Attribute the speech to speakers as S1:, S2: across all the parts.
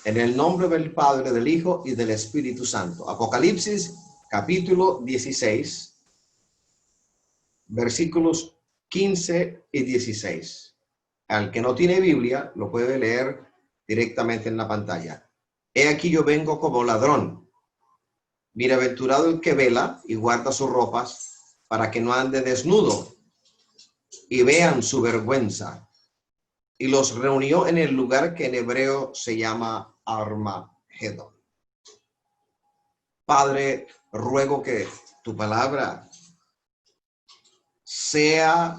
S1: En el nombre del Padre, del Hijo y del Espíritu Santo. Apocalipsis, capítulo 16, versículos 15 y 16. Al que no tiene Biblia, lo puede leer directamente en la pantalla. He aquí yo vengo como ladrón. Bienaventurado el que vela y guarda sus ropas para que no ande desnudo y vean su vergüenza. Y los reunió en el lugar que en hebreo se llama Armagedón. Padre, ruego que tu palabra sea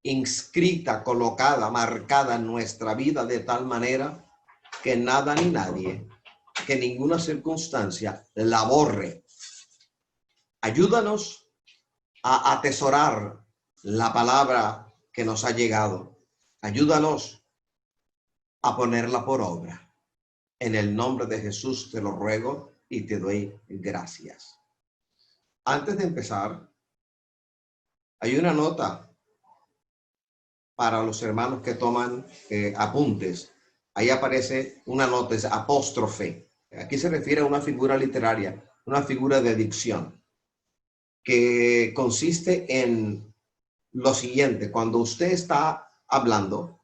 S1: inscrita, colocada, marcada en nuestra vida de tal manera que nada ni nadie, que ninguna circunstancia la borre. Ayúdanos a atesorar la palabra que nos ha llegado. Ayúdanos a ponerla por obra. En el nombre de Jesús te lo ruego y te doy gracias. Antes de empezar, hay una nota para los hermanos que toman apuntes. Ahí aparece una nota, es apóstrofe. Aquí se refiere a una figura literaria, una figura de dicción, que consiste en lo siguiente: cuando usted está hablando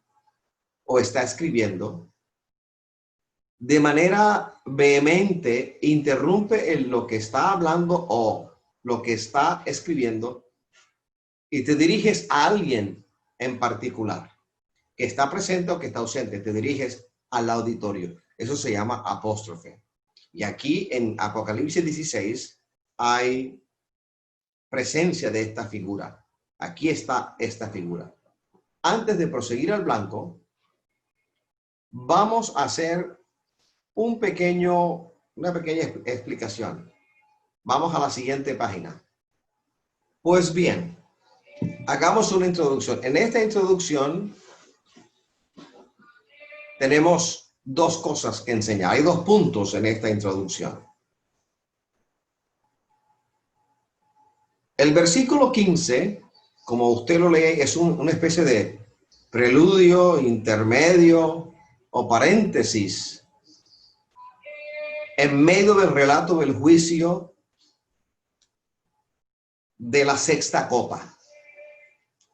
S1: o está escribiendo, de manera vehemente interrumpe en lo que está hablando o lo que está escribiendo y te diriges a alguien en particular que está presente o que está ausente, te diriges al auditorio. Eso se llama apóstrofe. Y aquí en Apocalipsis 16 hay presencia de esta figura. Aquí está esta figura. Antes de proseguir al blanco, vamos a hacer una pequeña explicación. Vamos a la siguiente página. Pues bien, hagamos una introducción. En esta introducción tenemos dos cosas que enseñar. Hay dos puntos en esta introducción. El versículo 15, como usted lo lee, es una especie de preludio, intermedio o paréntesis en medio del relato del juicio de la sexta copa.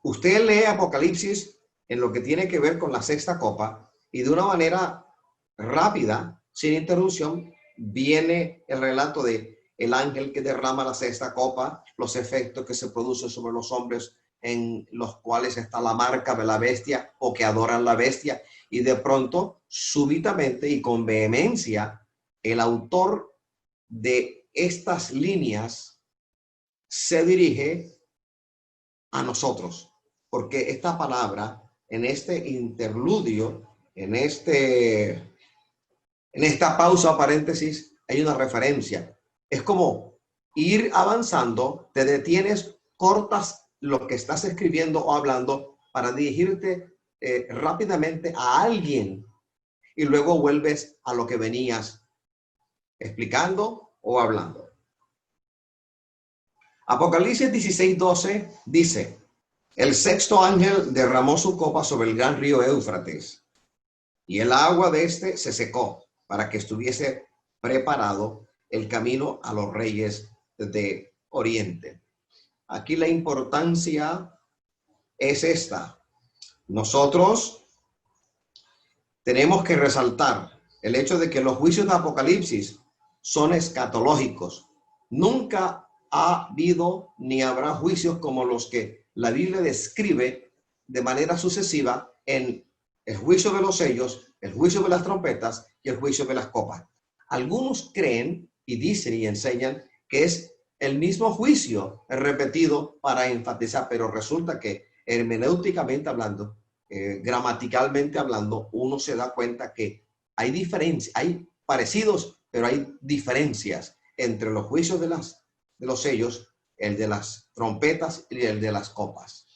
S1: Usted lee Apocalipsis en lo que tiene que ver con la sexta copa y de una manera rápida, sin interrupción, viene el relato de el ángel que derrama la sexta copa, los efectos que se producen sobre los hombres en los cuales está la marca de la bestia o que adoran la bestia, y de pronto, súbitamente y con vehemencia, el autor de estas líneas se dirige a nosotros, porque esta palabra en este interludio, en esta pausa paréntesis, hay una referencia. Es como ir avanzando, te detienes, cortas lo que estás escribiendo o hablando para dirigirte rápidamente a alguien y luego vuelves a lo que venías explicando o hablando. Apocalipsis 16:12 dice: el sexto ángel derramó su copa sobre el gran río Éufrates, y el agua de este se secó para que estuviese preparado el camino a los reyes de Oriente. Aquí la importancia es esta. Nosotros tenemos que resaltar el hecho de que los juicios de Apocalipsis son escatológicos. Nunca ha habido ni habrá juicios como los que la Biblia describe de manera sucesiva en el juicio de los sellos, el juicio de las trompetas y el juicio de las copas. Algunos creen y dicen y enseñan que es el mismo juicio repetido para enfatizar, pero resulta que hermenéuticamente hablando, gramaticalmente hablando, uno se da cuenta que hay diferencias, hay parecidos, pero hay diferencias entre los juicios de los sellos, el de las trompetas y el de las copas.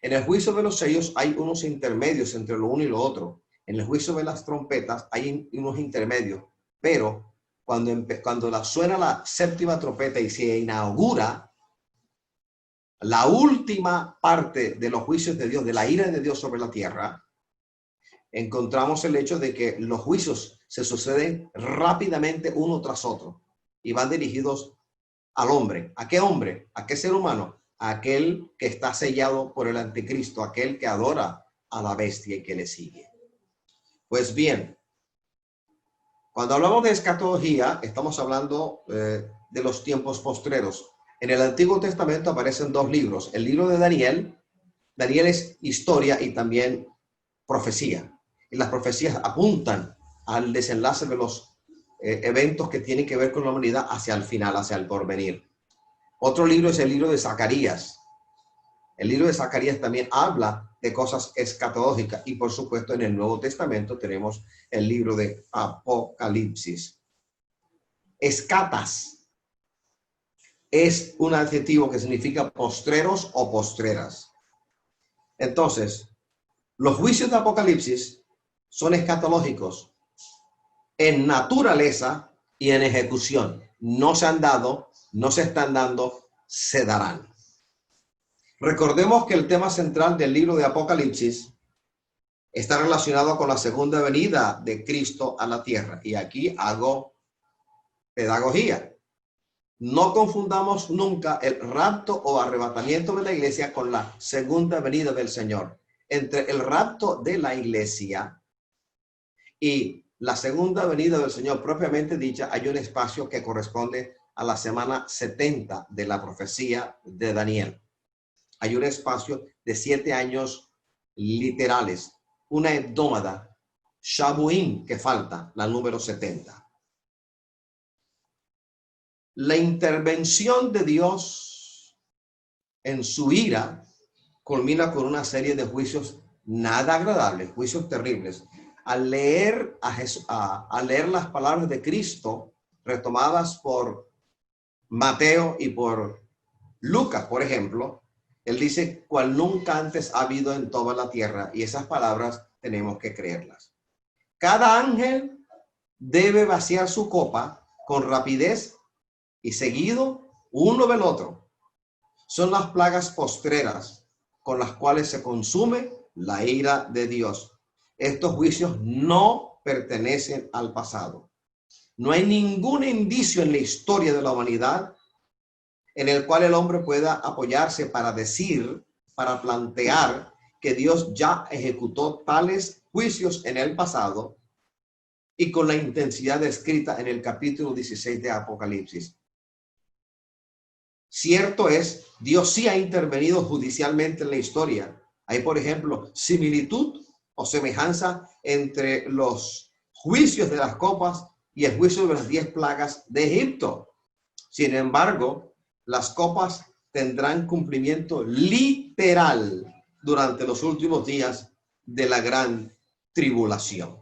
S1: En el juicio de los sellos hay unos intermedios entre lo uno y lo otro. En el juicio de las trompetas hay unos intermedios, pero cuando suena la séptima trompeta y se inaugura la última parte de los juicios de Dios, de la ira de Dios sobre la tierra, encontramos el hecho de que los juicios se suceden rápidamente uno tras otro y van dirigidos al hombre. ¿A qué hombre? ¿A qué ser humano? A aquel que está sellado por el anticristo, aquel que adora a la bestia y que le sigue. Pues bien, cuando hablamos de escatología, estamos hablando de los tiempos postreros. En el Antiguo Testamento aparecen dos libros. El libro de Daniel. Daniel es historia y también profecía. Y las profecías apuntan al desenlace de los eventos que tienen que ver con la humanidad hacia el final, hacia el porvenir. Otro libro es el libro de Zacarías. El libro de Zacarías también habla de cosas escatológicas y por supuesto en el Nuevo Testamento tenemos el libro de Apocalipsis. Escatas es un adjetivo que significa postreros o postreras. Entonces, los juicios de Apocalipsis son escatológicos en naturaleza y en ejecución. No se han dado, no se están dando, se darán. Recordemos que el tema central del libro de Apocalipsis está relacionado con la segunda venida de Cristo a la tierra. Y aquí hago pedagogía. No confundamos nunca el rapto o arrebatamiento de la iglesia con la segunda venida del Señor. Entre el rapto de la iglesia y la segunda venida del Señor propiamente dicha, hay un espacio que corresponde a la semana 70 de la profecía de Daniel. Hay un espacio de 7 años literales, una hebdómada, Shabuín, que falta, la número 70. La intervención de Dios en su ira culmina con una serie de juicios nada agradables, juicios terribles. Al leer al leer las palabras de Cristo retomadas por Mateo y por Lucas, por ejemplo, él dice, cual nunca antes ha habido en toda la tierra, y esas palabras tenemos que creerlas. Cada ángel debe vaciar su copa con rapidez y seguido uno del otro. Son las plagas postreras con las cuales se consume la ira de Dios. Estos juicios no pertenecen al pasado. No hay ningún indicio en la historia de la humanidad en el cual el hombre pueda apoyarse para decir, para plantear que Dios ya ejecutó tales juicios en el pasado y con la intensidad descrita en el capítulo 16 de Apocalipsis. Cierto es, Dios sí ha intervenido judicialmente en la historia. Hay, por ejemplo, similitud o semejanza entre los juicios de las copas y el juicio de las 10 plagas de Egipto. Sin embargo, las copas tendrán cumplimiento literal durante los últimos días de la gran tribulación.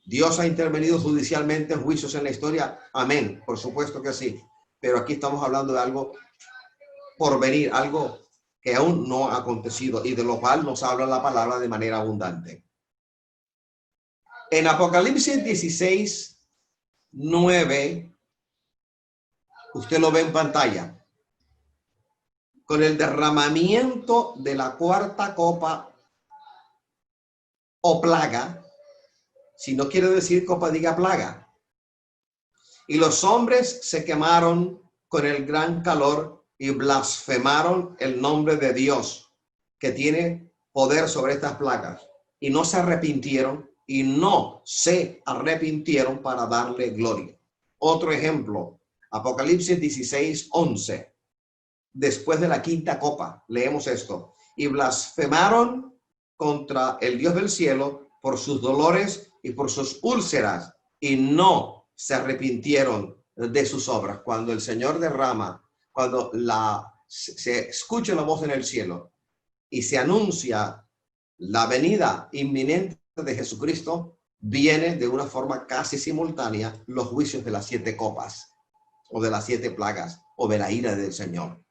S1: ¿Dios ha intervenido judicialmente en juicios en la historia? Amén, por supuesto que sí. Pero aquí estamos hablando de algo por venir, algo que aún no ha acontecido y de lo cual nos habla la palabra de manera abundante. En Apocalipsis 16, 9, usted lo ve en pantalla. Con el derramamiento de la cuarta copa o plaga, si no quiere decir copa, diga plaga. Y los hombres se quemaron con el gran calor y blasfemaron el nombre de Dios, que tiene poder sobre estas plagas. Y no se arrepintieron para darle gloria. Otro ejemplo, Apocalipsis 16, 11. Después de la quinta copa, leemos esto. Y blasfemaron contra el Dios del cielo por sus dolores y por sus úlceras, y no se arrepintieron de sus obras. Cuando el Señor derrama, cuando se escucha la voz en el cielo y se anuncia la venida inminente de Jesucristo, viene de una forma casi simultánea los juicios de las 7 copas o de las 7 plagas o de la ira del Señor.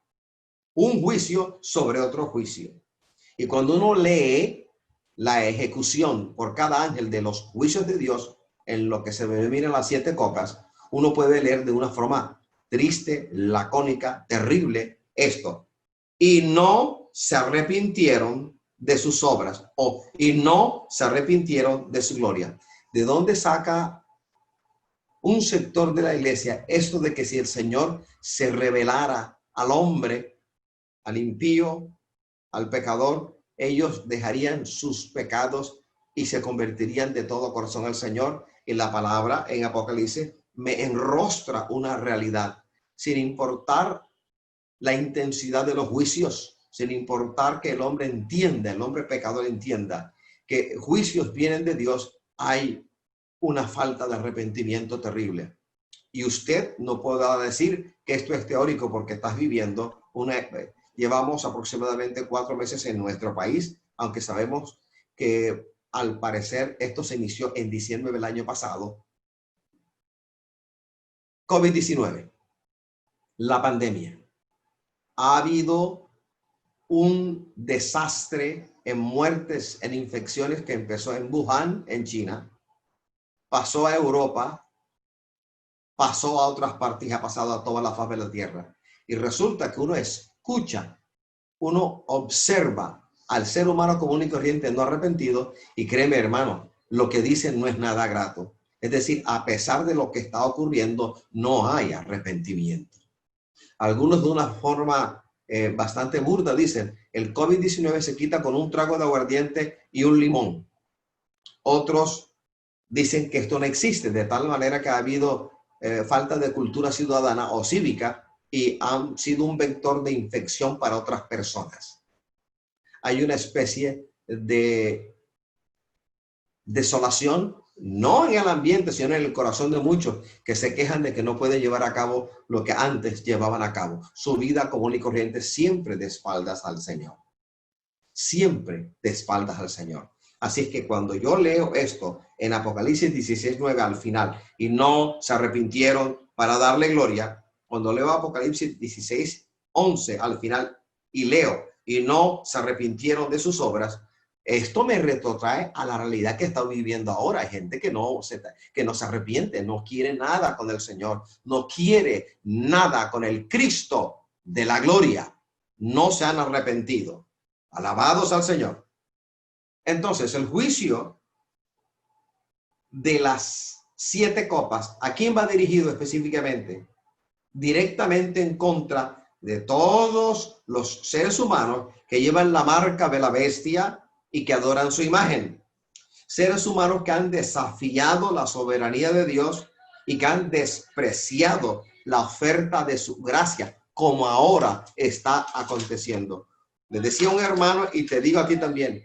S1: Un juicio sobre otro juicio. Y cuando uno lee la ejecución por cada ángel de los juicios de Dios, en lo que se denominan las 7 copas, uno puede leer de una forma triste, lacónica, terrible esto. Y no se arrepintieron de sus obras y no se arrepintieron de su gloria. ¿De dónde saca un sector de la iglesia esto de que si el Señor se revelara al hombre, al impío, al pecador, ellos dejarían sus pecados y se convertirían de todo corazón al Señor? Y la palabra en Apocalipsis me enrostra una realidad, sin importar la intensidad de los juicios, sin importar que el hombre entienda, el hombre pecador entienda que juicios vienen de Dios, hay una falta de arrepentimiento terrible. Y usted no podrá decir que esto es teórico porque estás viviendo llevamos aproximadamente 4 meses en nuestro país, aunque sabemos que al parecer esto se inició en diciembre del año pasado. COVID-19, la pandemia. Ha habido un desastre en muertes, en infecciones que empezó en Wuhan, en China, pasó a Europa, pasó a otras partes y ha pasado a toda la faz de la tierra. Y resulta que uno escucha, uno observa al ser humano común y corriente no arrepentido y créeme, hermano, lo que dicen no es nada grato. Es decir, a pesar de lo que está ocurriendo, no hay arrepentimiento. Algunos de una forma bastante burda dicen, el COVID-19 se quita con un trago de aguardiente y un limón. Otros dicen que esto no existe, de tal manera que ha habido falta de cultura ciudadana o cívica y han sido un vector de infección para otras personas. Hay una especie de desolación, no en el ambiente, sino en el corazón de muchos que se quejan de que no pueden llevar a cabo lo que antes llevaban a cabo. Su vida común y corriente siempre de espaldas al Señor. Siempre de espaldas al Señor. Así es que cuando yo leo esto en Apocalipsis 16:9 al final y no se arrepintieron para darle gloria, cuando leo Apocalipsis 16:11 al final y leo y no se arrepintieron de sus obras, esto me retrotrae a la realidad que está viviendo ahora. Hay gente que no se arrepiente, no quiere nada con el Señor, no quiere nada con el Cristo de la gloria. No se han arrepentido. Alabados al Señor. Entonces, el juicio de las 7 copas, ¿a quién va dirigido específicamente? Directamente en contra de todos los seres humanos que llevan la marca de la bestia y que adoran su imagen. Seres humanos que han desafiado la soberanía de Dios y que han despreciado la oferta de su gracia, como ahora está aconteciendo. Le decía un hermano y te digo aquí también,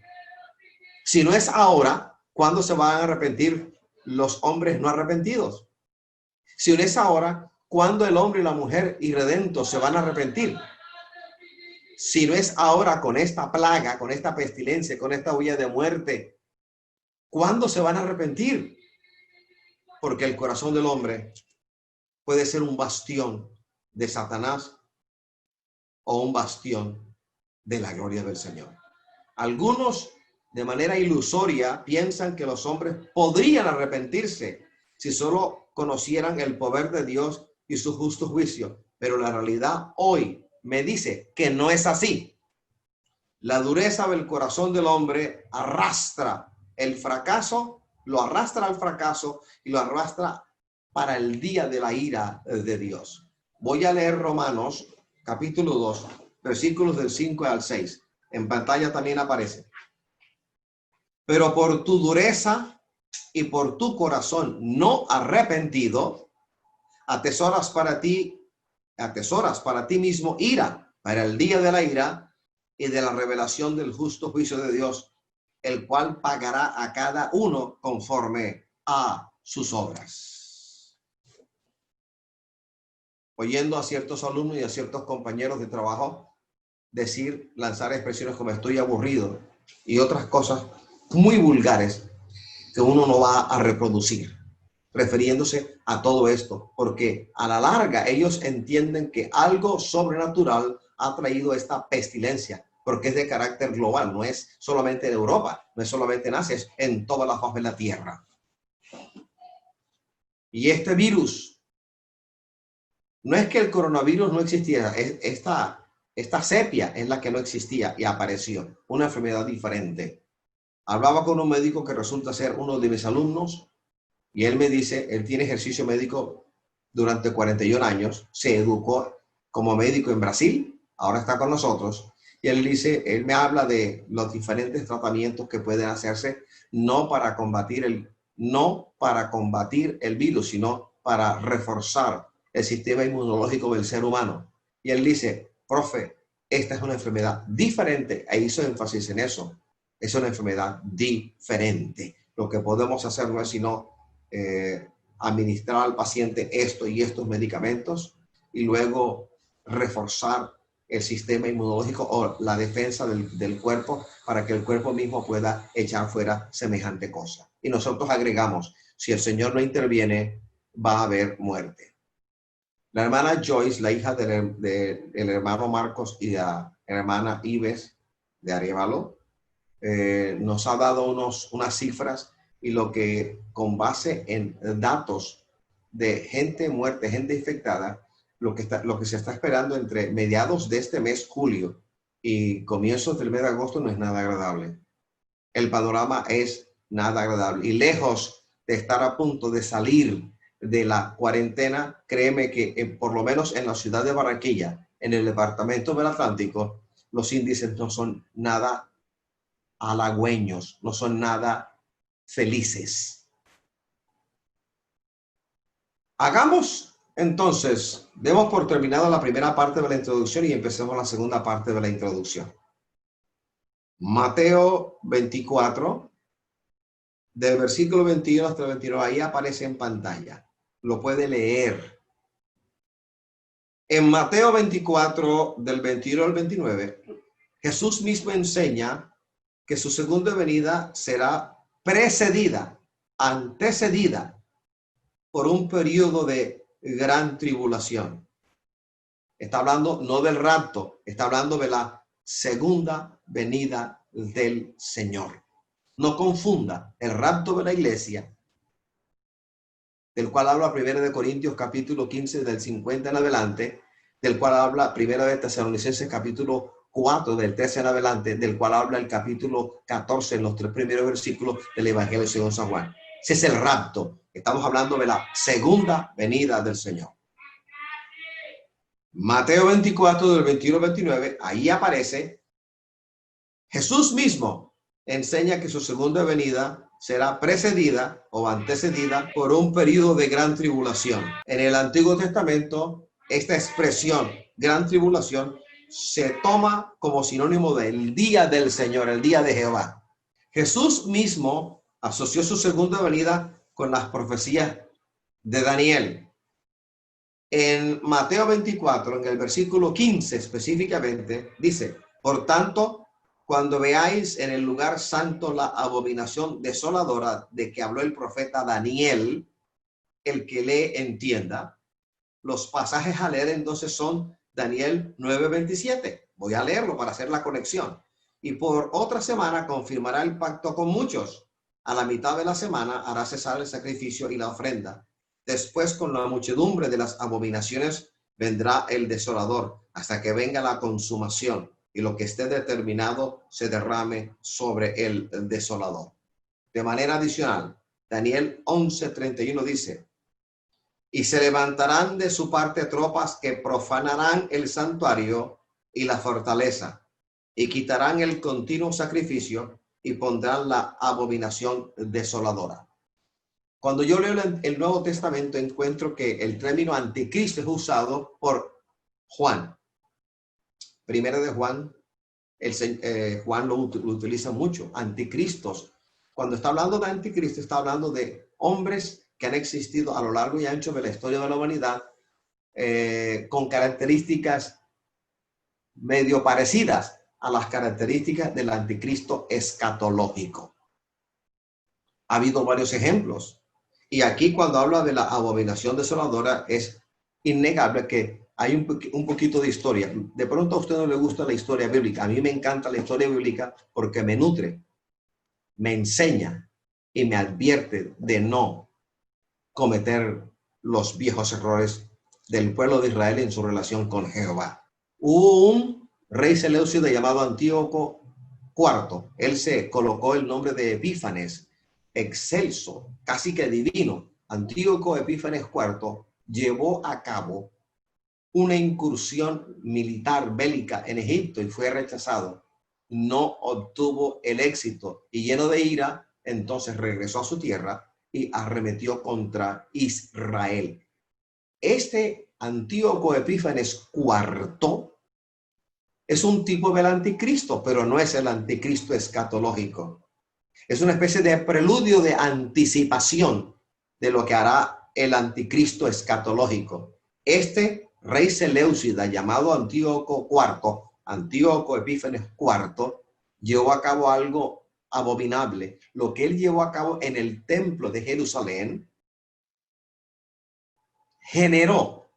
S1: si no es ahora, ¿cuándo se van a arrepentir los hombres no arrepentidos? Si no es ahora, ¿cuándo el hombre y la mujer irredentos se van a arrepentir? Si no es ahora con esta plaga, con esta pestilencia, con esta huella de muerte, ¿cuándo se van a arrepentir? Porque el corazón del hombre puede ser un bastión de Satanás o un bastión de la gloria del Señor. Algunos de manera ilusoria piensan que los hombres podrían arrepentirse si solo conocieran el poder de Dios y su justo juicio. Pero la realidad hoy me dice que no es así. La dureza del corazón del hombre arrastra el fracaso, lo arrastra al fracaso y lo arrastra para el día de la ira de Dios. Voy a leer Romanos capítulo 2, versículos del 5 al 6. En pantalla también aparece. Pero por tu dureza y por tu corazón no arrepentido, atesoras para ti mismo ira para el día de la ira y de la revelación del justo juicio de Dios, el cual pagará a cada uno conforme a sus obras. Oyendo a ciertos alumnos y a ciertos compañeros de trabajo lanzar expresiones como estoy aburrido y otras cosas muy vulgares que uno no va a reproducir, refiriéndose a todo esto, porque a la larga ellos entienden que algo sobrenatural ha traído esta pestilencia, porque es de carácter global, no es solamente en Europa, no es solamente en Asia, es en toda la faz de la tierra. Y este virus, no es que el coronavirus no existiera, esta sepia es la que no existía y apareció, una enfermedad diferente. Hablaba con un médico que resulta ser uno de mis alumnos y él me dice, él tiene ejercicio médico durante 41 años, se educó como médico en Brasil, ahora está con nosotros, y él dice, él me habla de los diferentes tratamientos que pueden hacerse, no para combatir el virus, sino para reforzar el sistema inmunológico del ser humano. Y él dice, profe, esta es una enfermedad diferente, e hizo énfasis en eso, es una enfermedad diferente. Lo que podemos hacer no es sino administrar al paciente esto y estos medicamentos y luego reforzar el sistema inmunológico o la defensa del cuerpo para que el cuerpo mismo pueda echar fuera semejante cosa. Y nosotros agregamos, si el Señor no interviene, va a haber muerte. La hermana Joyce, la hija del hermano Marcos y la hermana Ives de Arévalo, nos ha dado unas cifras y lo que con base en datos de gente muerta, gente infectada, lo que se está esperando entre mediados de este mes, julio, y comienzos del mes de agosto no es nada agradable. El panorama es nada agradable. Y lejos de estar a punto de salir de la cuarentena, créeme que por lo menos en la ciudad de Barranquilla, en el departamento del Atlántico, los índices no son nada halagüeños, no son nada felices. Demos por terminada la primera parte de la introducción y empecemos la segunda parte de la introducción. Mateo 24, del versículo 21 hasta el 29, ahí aparece en pantalla. Lo puede leer. En Mateo 24, del 21 al 29, Jesús mismo enseña que su segunda venida será precedida, antecedida por un periodo de gran tribulación. Está hablando no del rapto, está hablando de la segunda venida del Señor. No confunda el rapto de la iglesia, del cual habla 1 Corintios capítulo 15 del 50 en adelante, del cual habla 1 Tesalonicenses capítulo 4 del 13 en adelante, del cual habla el capítulo 14 en los 3 primeros versículos del Evangelio según San Juan. Ese es el rapto. Estamos hablando de la segunda venida del Señor. Mateo 24 del 21 al 29, ahí aparece Jesús mismo enseña que su segunda venida será precedida o antecedida por un periodo de gran tribulación. En el Antiguo Testamento, esta expresión, gran tribulación, se toma como sinónimo del día del Señor, el día de Jehová. Jesús mismo asoció su segunda venida con las profecías de Daniel. En Mateo 24, en el versículo 15 específicamente, dice, por tanto, cuando veáis en el lugar santo la abominación desoladora de que habló el profeta Daniel, el que lee entienda. Los pasajes a leer entonces son Daniel 9:27. Voy a leerlo para hacer la conexión. Y por otra semana confirmará el pacto con muchos. A la mitad de la semana hará cesar el sacrificio y la ofrenda. Después, con la muchedumbre de las abominaciones, vendrá el desolador hasta que venga la consumación y lo que esté determinado se derrame sobre el desolador. De manera adicional, Daniel 11:31 dice, y se levantarán de su parte tropas que profanarán el santuario y la fortaleza, y quitarán el continuo sacrificio y pondrán la abominación desoladora. Cuando yo leo el Nuevo Testamento, encuentro que el término anticristo es usado por Juan. Primera de Juan, Juan lo utiliza mucho, anticristos. Cuando está hablando de anticristo, está hablando de hombres que han existido a lo largo y ancho de la historia de la humanidad, con características medio parecidas a las características del anticristo escatológico. Ha habido varios ejemplos. Y aquí cuando habla de la abominación desoladora es innegable que hay un poquito de historia. De pronto a usted no le gusta la historia bíblica. A mí me encanta la historia bíblica porque me nutre, me enseña y me advierte de no cometer los viejos errores del pueblo de Israel en su relación con Jehová. Hubo un rey Seleucida llamado Antíoco IV. Él se colocó el nombre de Epífanes, excelso, casi que divino. Antíoco Epífanes IV llevó a cabo una incursión militar bélica en Egipto y fue rechazado. No obtuvo el éxito y lleno de ira, entonces regresó a su tierra y arremetió contra Israel. Este Antíoco Epífanes IV es un tipo del anticristo, pero no es el anticristo escatológico. Es una especie de preludio de anticipación de lo que hará el anticristo escatológico. Este rey Seleucida, llamado Antíoco IV, Antíoco Epífanes IV, llevó a cabo algo abominable. Lo que él llevó a cabo en el templo de Jerusalén generó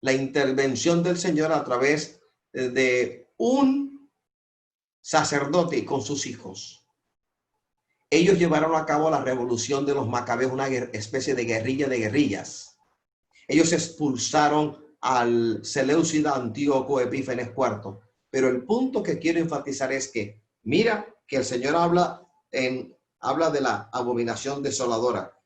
S1: la intervención del Señor a través de un sacerdote con sus hijos. Ellos llevaron a cabo la revolución de los macabeos, una especie de guerrilla de guerrillas. Ellos expulsaron al Seleucida Antíoco Epífanes IV. Pero el punto que quiero enfatizar es que, mira, que el Señor habla de la abominación desoladora.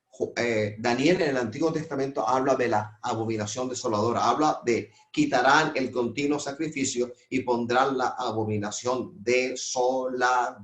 S1: Daniel en el Antiguo Testamento habla de la abominación desoladora, habla de quitarán el continuo sacrificio y pondrán la abominación desoladora.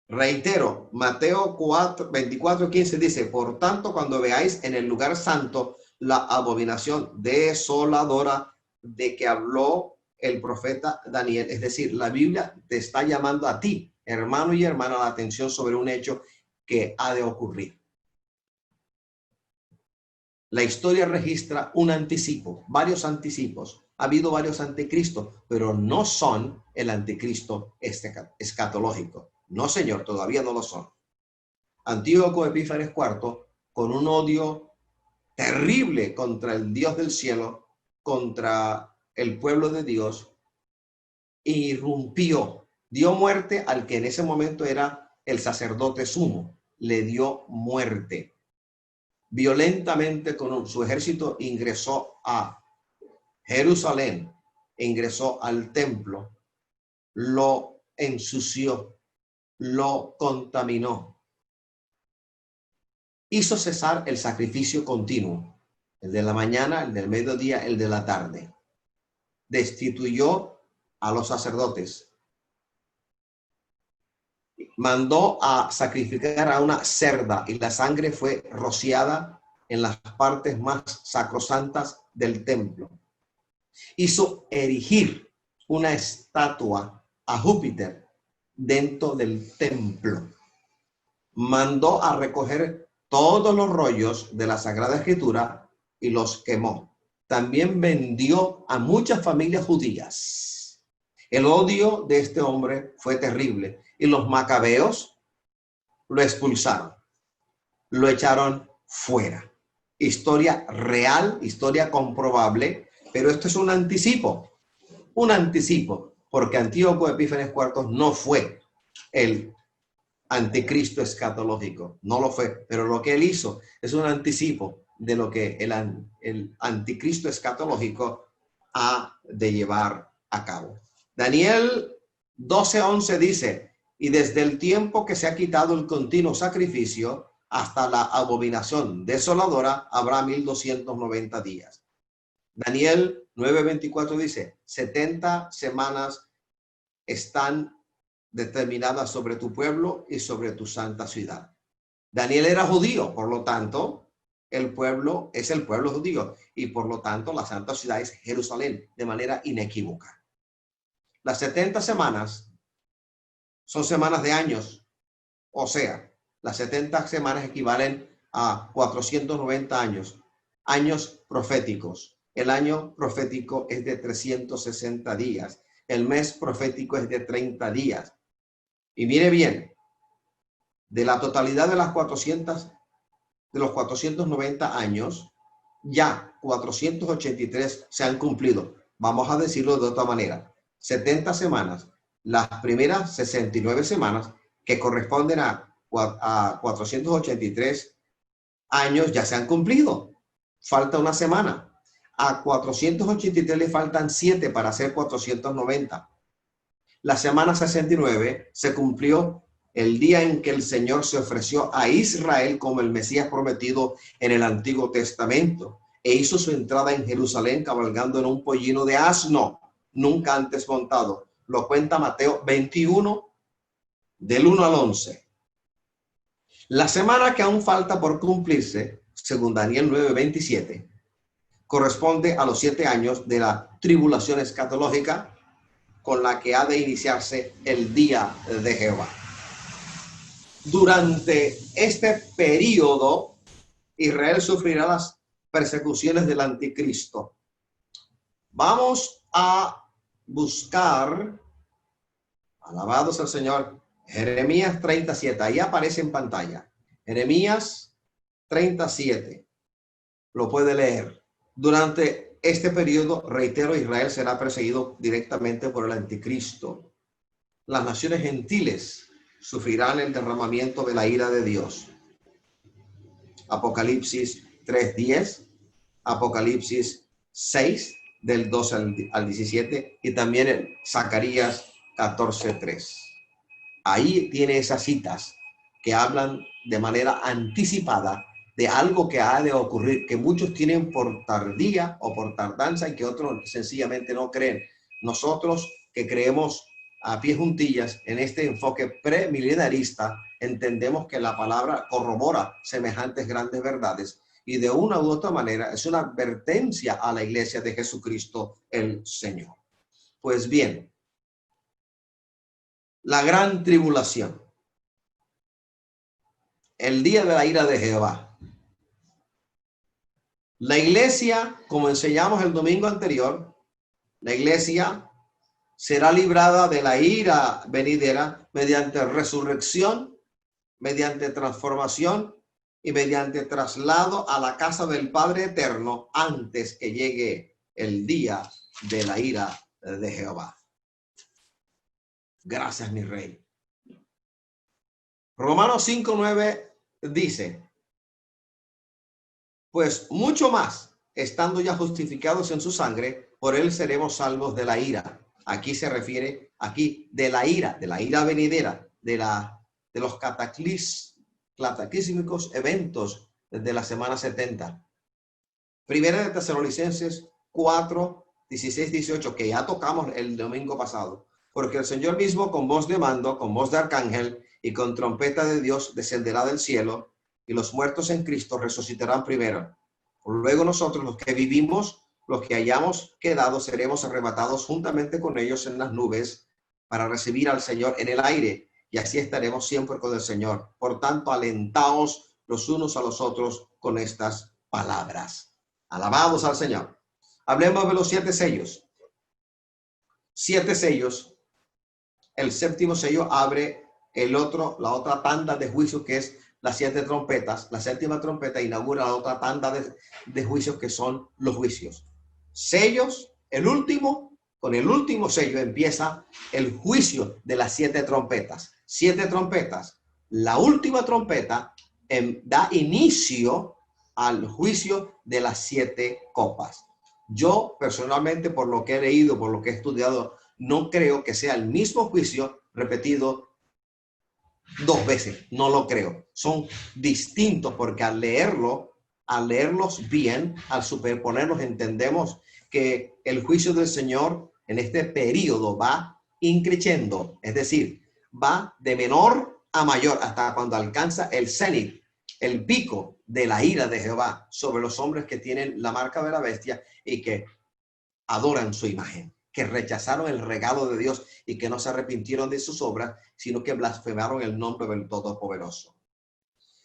S1: Reitero, Mateo 24:15 dice, por tanto, cuando veáis en el lugar santo la abominación desoladora de que habló el profeta Daniel, es decir, la Biblia te está llamando a ti, hermano y hermana, la atención sobre un hecho que ha de ocurrir. La historia registra un anticipo, varios anticipos. Ha habido varios anticristos, pero no son el anticristo escatológico. No, señor, todavía no lo son. Antíoco Epífanes IV, con un odio terrible contra el Dios del cielo, contra el pueblo de Dios, irrumpió, dio muerte al que en ese momento era el sacerdote sumo, le dio muerte. Violentamente con su ejército ingresó a Jerusalén, ingresó al templo, lo ensució, lo contaminó. Hizo cesar el sacrificio continuo, el de la mañana, el del mediodía, el de la tarde. Destituyó a los sacerdotes. Mandó a sacrificar a una cerda y la sangre fue rociada en las partes más sacrosantas del templo. Hizo erigir una estatua a Júpiter dentro del templo. Mandó a recoger todos los rollos de la Sagrada Escritura y los quemó. También vendió a muchas familias judías. El odio de este hombre fue terrible y los macabeos lo expulsaron, lo echaron fuera. Historia real, historia comprobable, pero esto es un anticipo, porque Antíoco Epífanes IV no fue el anticristo escatológico, no lo fue, pero lo que él hizo es un anticipo de lo que el anticristo escatológico ha de llevar a cabo. Daniel 12:11 dice, y desde el tiempo que se ha quitado el continuo sacrificio hasta la abominación desoladora habrá 1290 días. Daniel 9:24 dice, 70 semanas están determinadas sobre tu pueblo y sobre tu santa ciudad. Daniel era judío, por lo tanto, el pueblo es el pueblo judío y por lo tanto la santa ciudad es Jerusalén de manera inequívoca. Las 70 semanas son semanas de años, o sea, las 70 semanas equivalen a 490 años, años proféticos. El año profético es de 360 días, el mes profético es de 30 días. Y mire bien, de la totalidad de los 490 años, ya 483 se han cumplido. Vamos a decirlo de otra manera. 70 semanas, las primeras 69 semanas que corresponden a 483 años ya se han cumplido. Falta una semana. a 483 le faltan 7 para hacer 490. La semana 69 se cumplió el día en que el Señor se ofreció a Israel como el Mesías prometido en el Antiguo Testamento e hizo su entrada en Jerusalén cabalgando en un pollino de asno, nunca antes montado. Lo cuenta Mateo 21, del 1 al 11. La semana que aún falta por cumplirse, según Daniel 9:27, corresponde a los 7 años de la tribulación escatológica con la que ha de iniciarse el día de Jehová. Durante este periodo, Israel sufrirá las persecuciones del anticristo. Vamos a buscar, alabados al Señor, Jeremías 37. Ahí aparece en pantalla. Jeremías 37. Lo puede leer. Durante este periodo, reitero, Israel será perseguido directamente por el anticristo. Las naciones gentiles sufrirán el derramamiento de la ira de Dios. Apocalipsis 3:10, Apocalipsis 6, del 12 al 17, y también en Zacarías 14:3. Ahí tiene esas citas que hablan de manera anticipada de algo que ha de ocurrir, que muchos tienen por tardía o por tardanza y que otros sencillamente no creen. Nosotros que creemos a pie juntillas en este enfoque premilenarista, entendemos que la palabra corrobora semejantes grandes verdades y de una u otra manera es una advertencia a la iglesia de Jesucristo el Señor. Pues bien, la gran tribulación, el día de la ira de Jehová. La iglesia, como enseñamos el domingo anterior, la iglesia será librada de la ira venidera mediante resurrección, mediante transformación y mediante traslado a la casa del Padre Eterno antes que llegue el día de la ira de Jehová. Gracias, mi rey. Romanos 5:9 dice: pues mucho más, estando ya justificados en su sangre, por él seremos salvos de la ira. Aquí se refiere, de la ira venidera, de los cataclísmicos eventos de la semana 70. Primera de Tesalonicenses 4, 16, 18, que ya tocamos el domingo pasado. Porque el Señor mismo con voz de mando, con voz de arcángel y con trompeta de Dios descenderá del cielo, y los muertos en Cristo resucitarán primero. Luego nosotros, los que vivimos, los que hayamos quedado, seremos arrebatados juntamente con ellos en las nubes para recibir al Señor en el aire, y así estaremos siempre con el Señor. Por tanto, alentaos los unos a los otros con estas palabras. Alabados al Señor. Hablemos de los 7 sellos. 7 sellos. El séptimo sello abre la otra tanda de juicios, que es las 7 trompetas. La séptima trompeta inaugura la otra tanda de juicios, que son los juicios. Sellos, el último, con el último sello empieza el juicio de las 7 trompetas. 7 trompetas. La última trompeta da inicio al juicio de las 7 copas. Yo personalmente, por lo que he leído, por lo que he estudiado, no creo que sea el mismo juicio repetido 2 veces. No lo creo. Son distintos porque al leerlos bien, al superponerlos, entendemos que el juicio del Señor en este periodo va increciendo, es decir, va de menor a mayor hasta cuando alcanza el cenit, el pico de la ira de Jehová sobre los hombres que tienen la marca de la bestia y que adoran su imagen, que rechazaron el regalo de Dios y que no se arrepintieron de sus obras, sino que blasfemaron el nombre del Todopoderoso.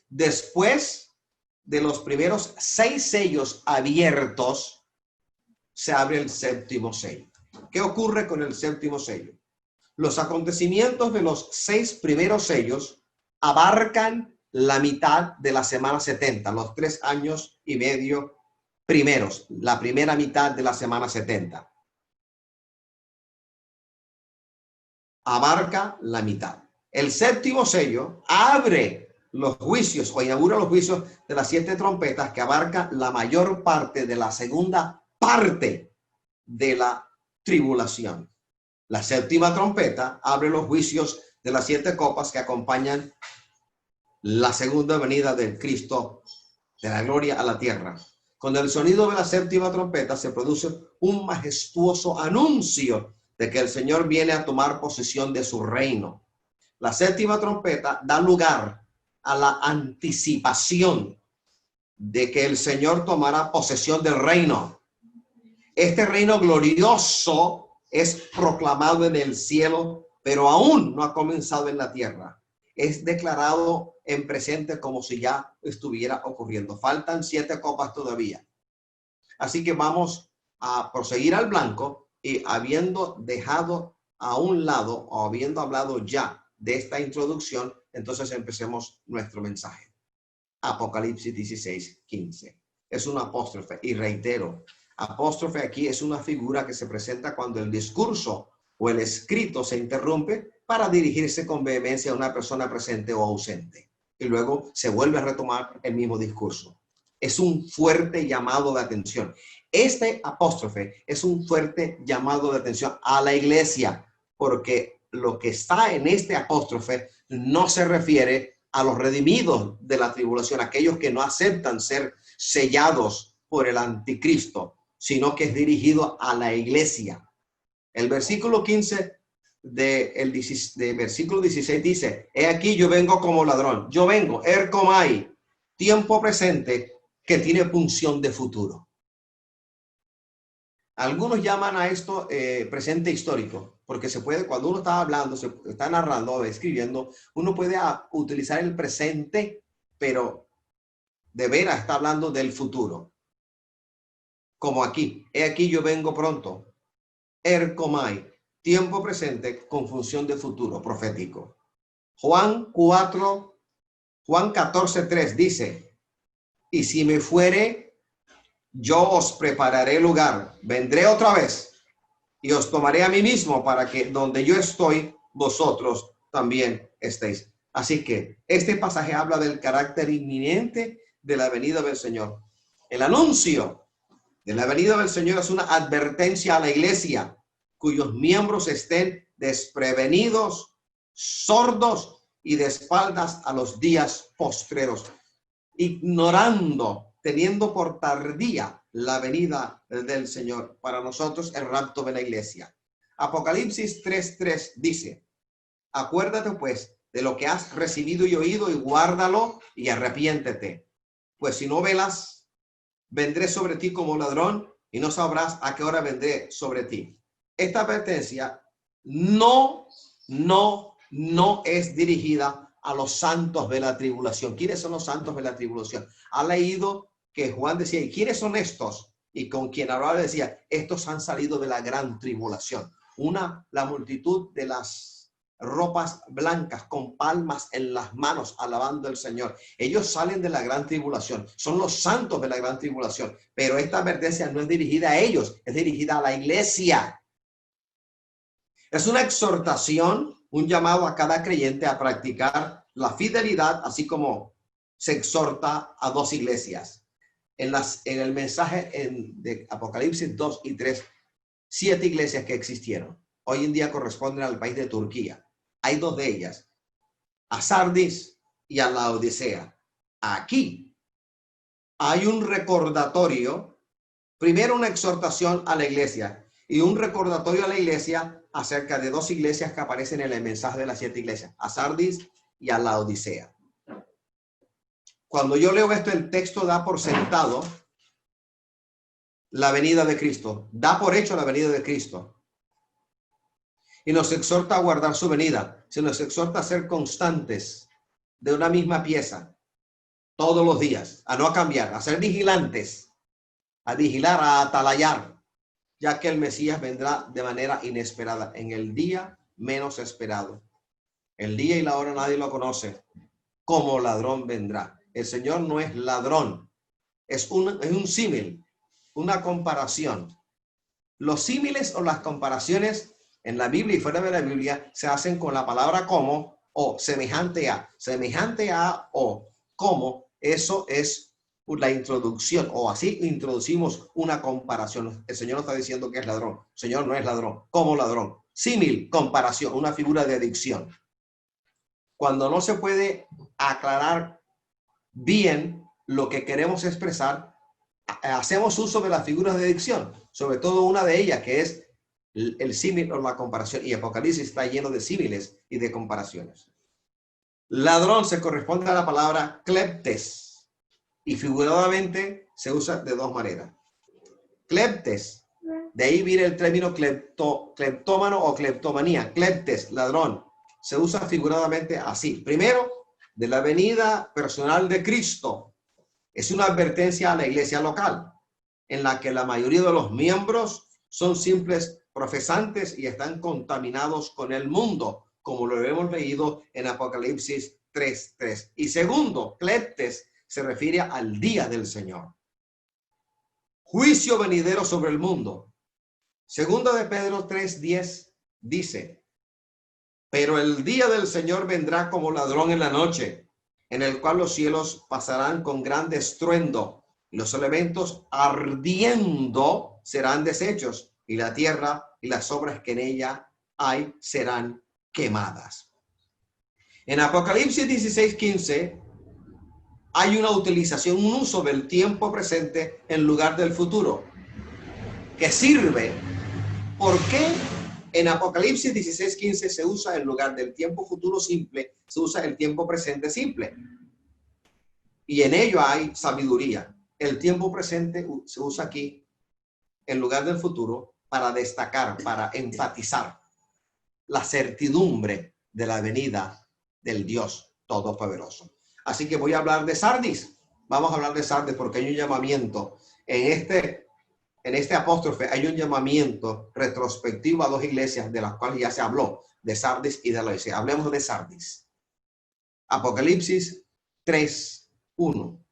S1: Después de los primeros 6 sellos abiertos, se abre el séptimo sello. ¿Qué ocurre con el séptimo sello? Los acontecimientos de los 6 primeros sellos abarcan la mitad de la semana 70, los 3 años y medio primeros, la primera mitad de la semana 70. Abarca la mitad. El séptimo sello abre los juicios o inaugura los juicios de las 7 trompetas, que abarca la mayor parte de la segunda parte de la tribulación. La séptima trompeta abre los juicios de las 7 copas que acompañan la segunda venida del Cristo de la gloria a la tierra. Con el sonido de la séptima trompeta se produce un majestuoso anuncio de que el Señor viene a tomar posesión de su reino. La séptima trompeta da lugar a la anticipación de que el Señor tomará posesión del reino. Este reino glorioso es proclamado en el cielo, pero aún no ha comenzado en la tierra. Es declarado en presente como si ya estuviera ocurriendo. Faltan 7 copas todavía. Así que vamos a proseguir al blanco y habiendo dejado a un lado o habiendo hablado ya de esta introducción, entonces empecemos nuestro mensaje. Apocalipsis 16:15. Es un apóstrofe y reitero, apóstrofe aquí es una figura que se presenta cuando el discurso o el escrito se interrumpe para dirigirse con vehemencia a una persona presente o ausente. Y luego se vuelve a retomar el mismo discurso. Es un fuerte llamado de atención. Este apóstrofe es un fuerte llamado de atención a la iglesia, porque lo que está en este apóstrofe no se refiere a los redimidos de la tribulación, aquellos que no aceptan ser sellados por el anticristo, sino que es dirigido a la iglesia. El versículo 15 de versículo 16 dice: he aquí yo vengo como ladrón. Yo vengo, erkomai, tiempo presente que tiene punción de futuro. Algunos llaman a esto presente histórico, porque se puede, cuando uno está hablando, se está narrando o escribiendo, uno puede utilizar el presente, pero de veras está hablando del futuro. Como aquí, he aquí yo vengo pronto, erkomai, tiempo presente con función de futuro profético. Juan 14:3 dice: y si me fuere, yo os prepararé lugar, vendré otra vez y os tomaré a mí mismo para que donde yo estoy, vosotros también estéis. Así que este pasaje habla del carácter inminente de la venida del Señor. El anuncio de la venida del Señor es una advertencia a la iglesia, cuyos miembros estén desprevenidos, sordos y de espaldas a los días postreros, ignorando, teniendo por tardía la venida del Señor. Para nosotros, el rapto de la iglesia. Apocalipsis 3:3 dice: acuérdate pues de lo que has recibido y oído, y guárdalo y arrepiéntete. Pues si no velas, vendré sobre ti como ladrón, y no sabrás a qué hora vendré sobre ti. Esta advertencia no es dirigida a los santos de la tribulación. ¿Quiénes son los santos de la tribulación? Ha leído que Juan decía: ¿y quiénes son estos? Y con quien hablaba decía: estos han salido de la gran tribulación. La multitud de las ropas blancas con palmas en las manos alabando al Señor. Ellos salen de la gran tribulación. Son los santos de la gran tribulación. Pero esta advertencia no es dirigida a ellos, es dirigida a la iglesia. Es una exhortación, un llamado a cada creyente a practicar la fidelidad, así como se exhorta a 2 iglesias. En el mensaje de Apocalipsis 2 y 3, 7 iglesias que existieron. Hoy en día corresponden al país de Turquía. Hay 2 de ellas, a Sardis y a Laodicea. Aquí hay un recordatorio, primero una exhortación a la iglesia y un recordatorio a la iglesia acerca de 2 iglesias que aparecen en el mensaje de las 7 iglesias, a Sardis y a Laodicea. Cuando yo leo esto, el texto da por sentado la venida de Cristo, da por hecho la venida de Cristo. Y nos exhorta a guardar su venida. Se nos exhorta a ser constantes de una misma pieza todos los días, a no cambiar, a ser vigilantes, a vigilar, a atalayar, ya que el Mesías vendrá de manera inesperada, en el día menos esperado. El día y la hora nadie lo conoce. Como ladrón vendrá. El Señor no es ladrón, es un símil, una comparación. Los símiles o las comparaciones en la Biblia y fuera de la Biblia se hacen con la palabra como o semejante a o como. Eso es la introducción, o así introducimos una comparación. El Señor no está diciendo que es ladrón. El Señor no es ladrón. ¿Cómo ladrón? Símil, comparación, una figura de adicción. Cuando no se puede aclarar bien lo que queremos expresar, hacemos uso de las figuras de adicción, sobre todo una de ellas que es el símil o la comparación. Y Apocalipsis está lleno de símiles y de comparaciones. Ladrón se corresponde a la palabra kleptes y figuradamente se usa de dos maneras. Kleptes, de ahí viene el término cleptómano o cleptomanía. Kleptes, ladrón, se usa figuradamente así. Primero, de la venida personal de Cristo. Es una advertencia a la iglesia local, en la que la mayoría de los miembros son simples profesantes y están contaminados con el mundo, como lo hemos leído en Apocalipsis 3:3. Y segundo, kleptes se refiere al día del Señor. Juicio venidero sobre el mundo. Segundo de Pedro 3:10 dice, pero el día del Señor vendrá como ladrón en la noche, en el cual los cielos pasarán con gran estruendo, y los elementos ardiendo serán deshechos, y la tierra y las obras que en ella hay serán quemadas. En Apocalipsis 16:15 hay una utilización, un uso del tiempo presente en lugar del futuro, que sirve. ¿Por qué en Apocalipsis 16:15 se usa en lugar del tiempo futuro simple, se usa el tiempo presente simple? Y en ello hay sabiduría. El tiempo presente se usa aquí en lugar del futuro para destacar, para enfatizar la certidumbre de la venida del Dios Todopoderoso. Así que voy a hablar de Sardis. Vamos a hablar de Sardis porque hay un llamamiento. En este apóstrofe hay un llamamiento retrospectivo a dos iglesias de las cuales ya se habló, de Sardis y de Laodicea. Hablemos de Sardis. Apocalipsis 3:1.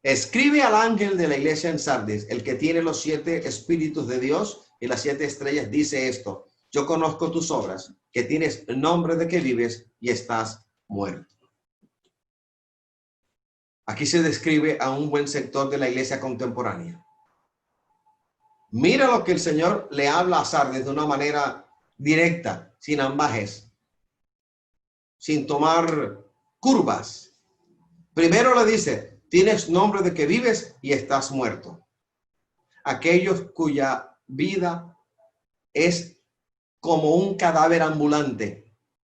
S1: Escribe al ángel de la iglesia en Sardis, el que tiene los 7 espíritus de Dios y las 7 estrellas, dice esto: yo conozco tus obras, que tienes el nombre de que vives y estás muerto. Aquí se describe a un buen sector de la iglesia contemporánea. Mira lo que el Señor le habla a Sardis de una manera directa, sin ambajes, sin tomar curvas. Primero le dice, tienes nombre de que vives y estás muerto. Aquellos cuya vida es como un cadáver ambulante.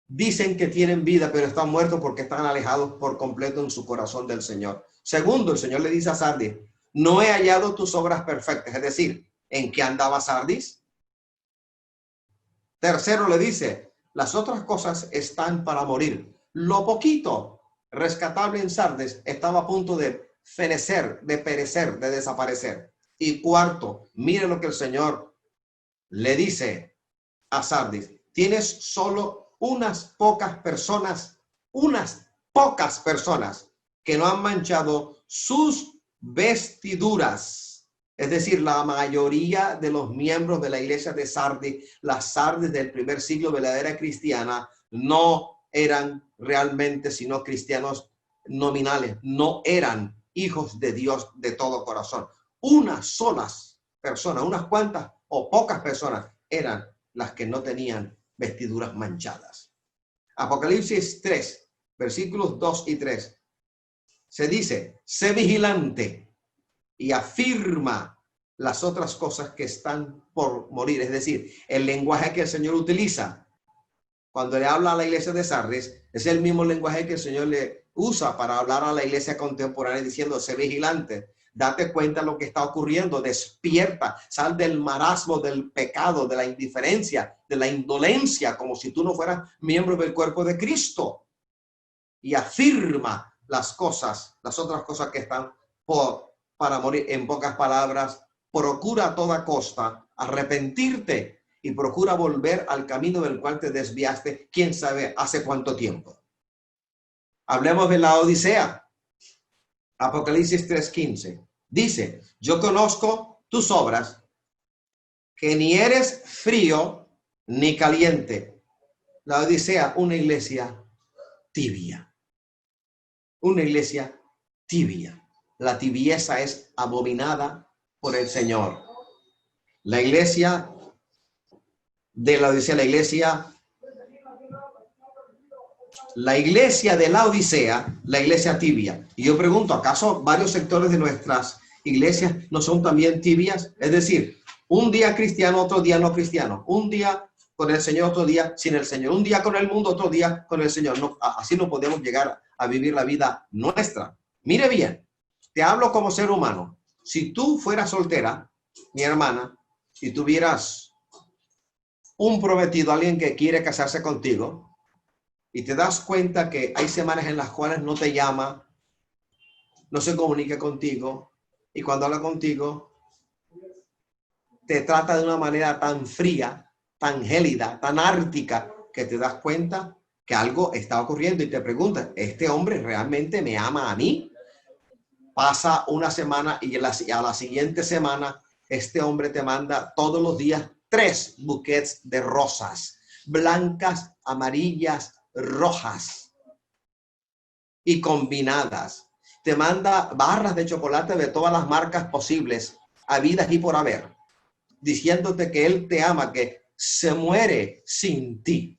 S1: Dicen que tienen vida, pero están muertos porque están alejados por completo en su corazón del Señor. Segundo, el Señor le dice a Sardis, no he hallado tus obras perfectas, es decir, ¿en qué andaba Sardis? Tercero le dice, las otras cosas están para morir. Lo poquito rescatable en Sardis estaba a punto de fenecer, de perecer, de desaparecer. Y cuarto, mire lo que el Señor le dice a Sardis. Tienes solo unas pocas personas que no han manchado sus vestiduras. Es decir, la mayoría de los miembros de la iglesia de Sardis, las Sardis del primer siglo de la era cristiana, no eran realmente sino cristianos nominales, no eran hijos de Dios de todo corazón. Unas solas personas, unas cuantas o pocas personas eran las que no tenían vestiduras manchadas. Apocalipsis 3, versículos 2 y 3, se dice, sé vigilante y afirma las otras cosas que están por morir. Es decir, el lenguaje que el Señor utiliza cuando le habla a la iglesia de Sardis es el mismo lenguaje que el Señor le usa para hablar a la iglesia contemporánea diciendo, sé vigilante, date cuenta de lo que está ocurriendo, despierta, sal del marasmo, del pecado, de la indiferencia, de la indolencia, como si tú no fueras miembro del cuerpo de Cristo. Y afirma las cosas, las otras cosas que están para morir. En pocas palabras, procura a toda costa arrepentirte y procura volver al camino del cual te desviaste, quién sabe hace cuánto tiempo. Hablemos de la Odisea. Apocalipsis 3:15. Dice, yo conozco tus obras, que ni eres frío ni caliente. La Odisea, una iglesia tibia. Una iglesia tibia. la tibieza es abominada por el Señor. La iglesia de la Odisea, la iglesia de la Odisea, la iglesia tibia. Y yo pregunto, ¿acaso varios sectores de nuestras iglesias no son también tibias? Es decir, un día cristiano, otro día no cristiano. Un día con el Señor, otro día sin el Señor. Un día con el mundo, otro día con el Señor. No, así no podemos llegar a vivir la vida nuestra. Mire bien, te hablo como ser humano. Si tú fueras soltera, mi hermana, y tuvieras un prometido, alguien que quiere casarse contigo, y te das cuenta que hay semanas en las cuales no te llama, no se comunica contigo, y cuando habla contigo, te trata de una manera tan fría, tan gélida, tan ártica, que te das cuenta que algo está ocurriendo y te preguntas, ¿este hombre realmente me ama a mí? Pasa una semana y a la siguiente semana, este hombre te manda todos los días 3 buquets de rosas, blancas, amarillas, rojas y combinadas. Te manda barras de chocolate de todas las marcas posibles, habidas y por haber, diciéndote que él te ama, que se muere sin ti,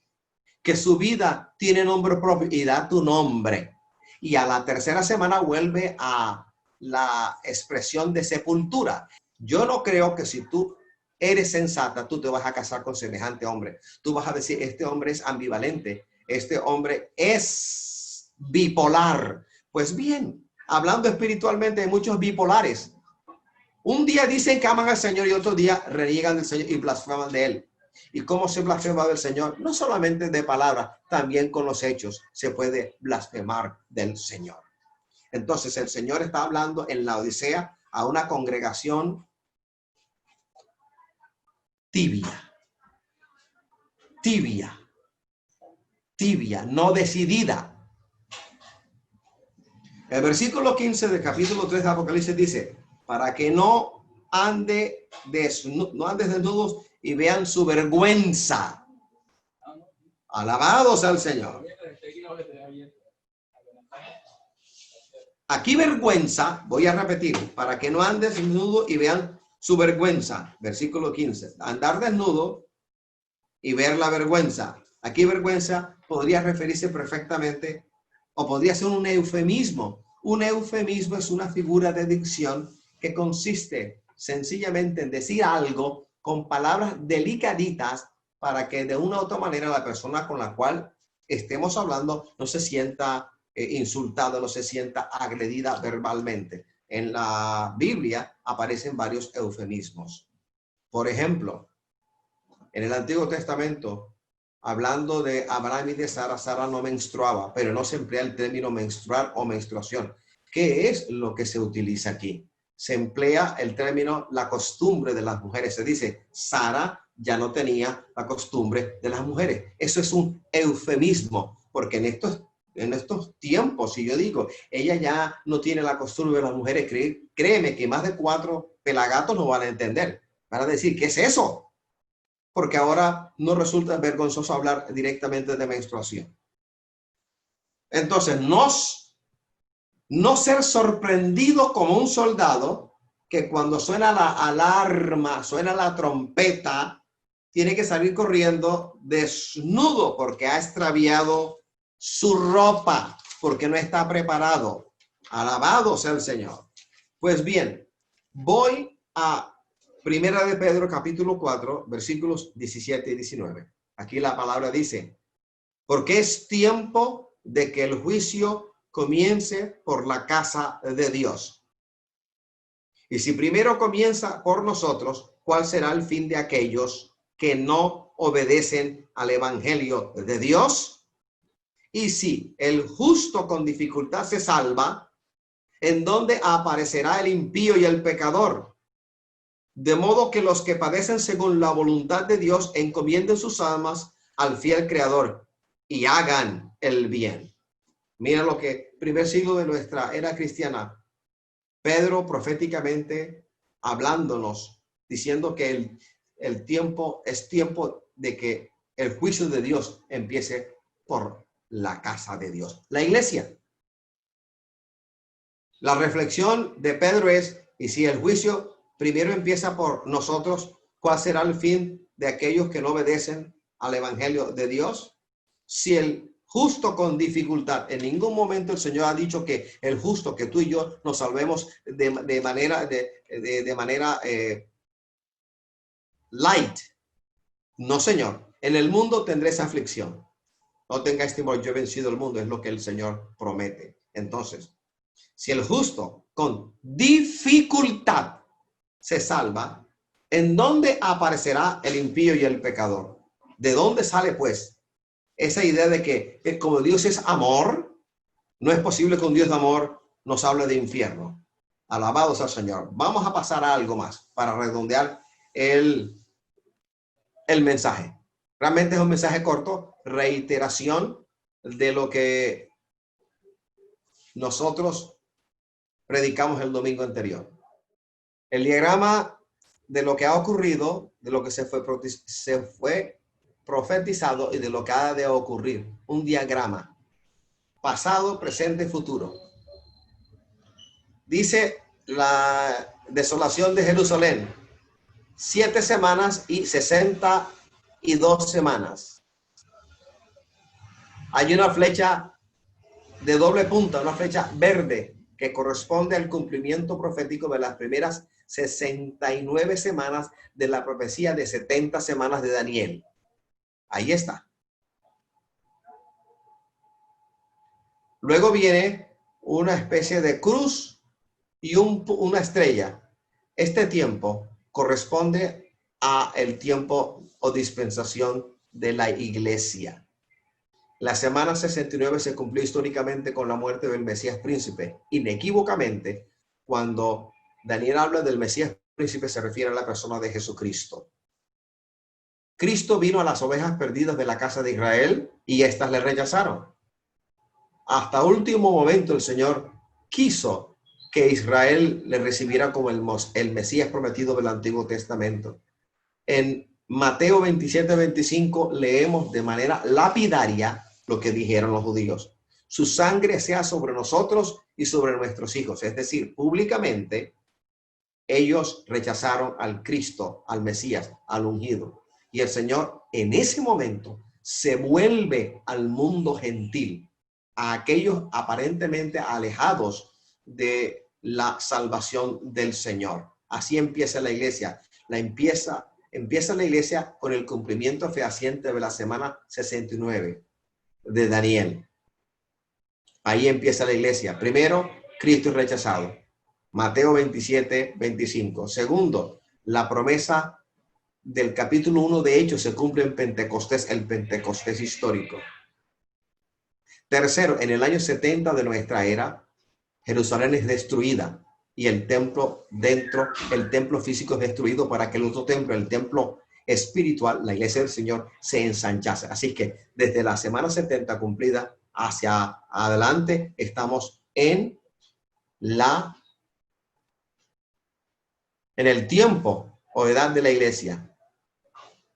S1: que su vida tiene nombre propio y da tu nombre. Y a la tercera semana vuelve a la expresión de sepultura. Yo no creo que si tú eres sensata, tú te vas a casar con semejante hombre. Tú vas a decir, este hombre es ambivalente, este hombre es bipolar. Pues bien, hablando espiritualmente, hay muchos bipolares. Un día dicen que aman al Señor y otro día reniegan del Señor y blasfeman de él. ¿Y cómo se blasfema del Señor? No solamente de palabras, también con los hechos se puede blasfemar del Señor. Entonces el Señor está hablando en la Odisea a una congregación tibia, no decidida. El versículo 15 del capítulo 3 de Apocalipsis dice, para que no andes desnudos y vean su vergüenza. Alabado sea el Señor. Aquí vergüenza, voy a repetir, para que no andes desnudo y vean su vergüenza. Versículo 15. Andar desnudo y ver la vergüenza. Aquí vergüenza podría referirse perfectamente o podría ser un eufemismo. Un eufemismo es una figura de dicción que consiste sencillamente en decir algo con palabras delicaditas para que de una u otra manera la persona con la cual estemos hablando no se sienta insultada, no se sienta agredida verbalmente. En la Biblia aparecen varios eufemismos. Por ejemplo, en el Antiguo Testamento, hablando de Abraham y de Sara, Sara no menstruaba, pero no se emplea el término menstruar o menstruación. ¿Qué es lo que se utiliza aquí? Se emplea el término la costumbre de las mujeres. Se dice, Sara ya no tenía la costumbre de las mujeres. Eso es un eufemismo, porque en estos tiempos, si yo digo, ella ya no tiene la costumbre de las mujeres, créeme que más de 4 pelagatos no van a entender. Van a decir, ¿qué es eso? Porque ahora no resulta vergonzoso hablar directamente de menstruación. Entonces, no ser sorprendido como un soldado que cuando suena la alarma, suena la trompeta, tiene que salir corriendo desnudo porque ha extraviado su ropa, porque no está preparado. Alabado sea el Señor. Pues bien, voy a Primera de Pedro, capítulo 4, versículos 17 y 19. Aquí la palabra dice, porque es tiempo de que el juicio comience por la casa de Dios. Y si primero comienza por nosotros, ¿cuál será el fin de aquellos que no obedecen al evangelio de Dios? Y si el justo con dificultad se salva, ¿en dónde aparecerá el impío y el pecador? De modo que los que padecen según la voluntad de Dios encomienden sus almas al fiel Creador y hagan el bien. Mira lo que primer siglo de nuestra era cristiana, Pedro proféticamente hablándonos, diciendo que el tiempo es tiempo de que el juicio de Dios empiece por la casa de Dios, la iglesia. La reflexión de Pedro es, y si el juicio primero empieza por nosotros, ¿cuál será el fin de aquellos que no obedecen al evangelio de Dios? Si el justo con dificultad, en ningún momento el Señor ha dicho que el justo, que tú y yo nos salvemos de manera light. No, Señor. En el mundo tendréis aflicción. No tengáis temor, yo he vencido el mundo, es lo que el Señor promete. Entonces, si el justo con dificultad se salva, ¿en dónde aparecerá el impío y el pecador? ¿De dónde sale, pues, esa idea de que como Dios es amor, no es posible que un Dios de amor nos hable de infierno? Alabados al Señor. Vamos a pasar a algo más para redondear el mensaje. Realmente es un mensaje corto, reiteración de lo que nosotros predicamos el domingo anterior. El diagrama de lo que ha ocurrido, de lo que se fue profetizado y de lo que ha de ocurrir. Un diagrama. Pasado, presente y futuro. Dice la desolación de Jerusalén. 7 semanas y 62 semanas. Hay una flecha de doble punta, una flecha verde que corresponde al cumplimiento profético de las primeras 69 semanas de la profecía de 70 semanas de Daniel. Ahí está. Luego viene una especie de cruz y una estrella. Este tiempo corresponde a el tiempo o dispensación de la iglesia. La semana 69 se cumplió históricamente con la muerte del Mesías príncipe. Inequívocamente, cuando Daniel habla del Mesías príncipe, se refiere a la persona de Jesucristo. Cristo vino a las ovejas perdidas de la casa de Israel y éstas le rechazaron. Hasta último momento el Señor quiso que Israel le recibiera como el Mesías prometido del Antiguo Testamento. En Mateo 27-25 leemos de manera lapidaria lo que dijeron los judíos. Su sangre sea sobre nosotros y sobre nuestros hijos. Es decir, públicamente ellos rechazaron al Cristo, al Mesías, al ungido. Y el Señor en ese momento se vuelve al mundo gentil, a aquellos aparentemente alejados de la salvación del Señor. Así empieza la iglesia. Empieza la iglesia con el cumplimiento fehaciente de la semana 69 de Daniel. Ahí empieza la iglesia. Primero, Cristo es rechazado. Mateo 27-25. Segundo, la promesa del capítulo 1 de Hechos se cumple en Pentecostés, el Pentecostés histórico. Tercero, en el año 70 de nuestra era, Jerusalén es destruida y el templo físico es destruido para que el otro templo, el templo espiritual, la iglesia del Señor, se ensanchase. Así que desde la semana 70 cumplida hacia adelante estamos en el tiempo o edad de la iglesia.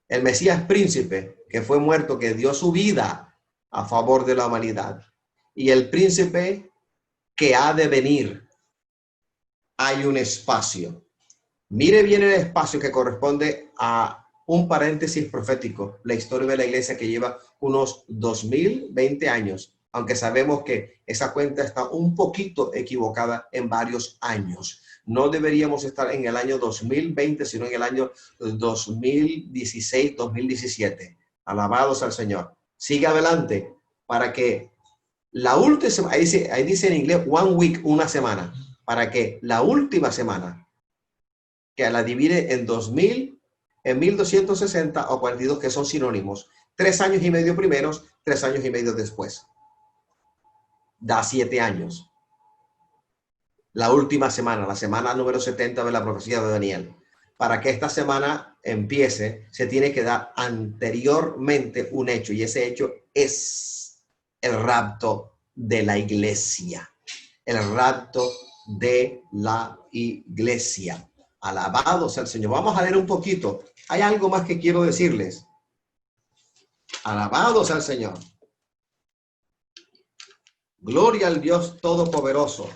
S1: El Mesías príncipe que fue muerto, que dio su vida a favor de la humanidad, y el príncipe que ha de venir. Hay un espacio. Mire bien el espacio que corresponde a un paréntesis profético, la historia de la iglesia que lleva unos 2020 años, aunque sabemos que esa cuenta está un poquito equivocada en varios años. No deberíamos estar en el año 2020, sino en el año 2016, 2017. Alabados al Señor. Sigue adelante para que la última, ahí dice en inglés, 1 week, una semana, para que la última semana, que la divide en 2000, en 1260 o 42, que son sinónimos, 3 años y medio primeros, 3 años y medio después. Da 7 años. La última semana, la semana número 70 de la profecía de Daniel. Para que esta semana empiece, se tiene que dar anteriormente un hecho, y ese hecho es el rapto de la iglesia. El rapto de la iglesia. Alabados al Señor. Vamos a leer un poquito. Hay algo más que quiero decirles. Alabados al Señor. Gloria al Dios Todopoderoso.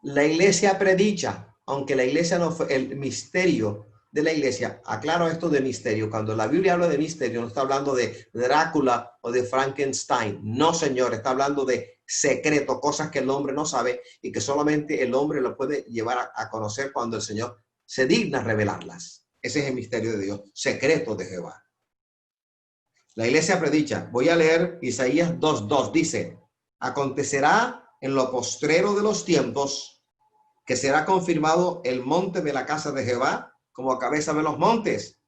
S1: La iglesia predicha, aunque la iglesia no fue el misterio de la iglesia. Aclaro esto de misterio. Cuando la Biblia habla de misterio, no está hablando de Drácula o de Frankenstein. No, señor, está hablando de secreto, cosas que el hombre no sabe y que solamente el hombre lo puede llevar a conocer cuando el Señor se digna revelarlas. Ese es el misterio de Dios, secreto de Jehová. La iglesia predicha. Voy a leer Isaías 2:2. Dice, acontecerá en lo postrero de los tiempos que será confirmado el monte de la casa de Jehová como cabeza de los montes,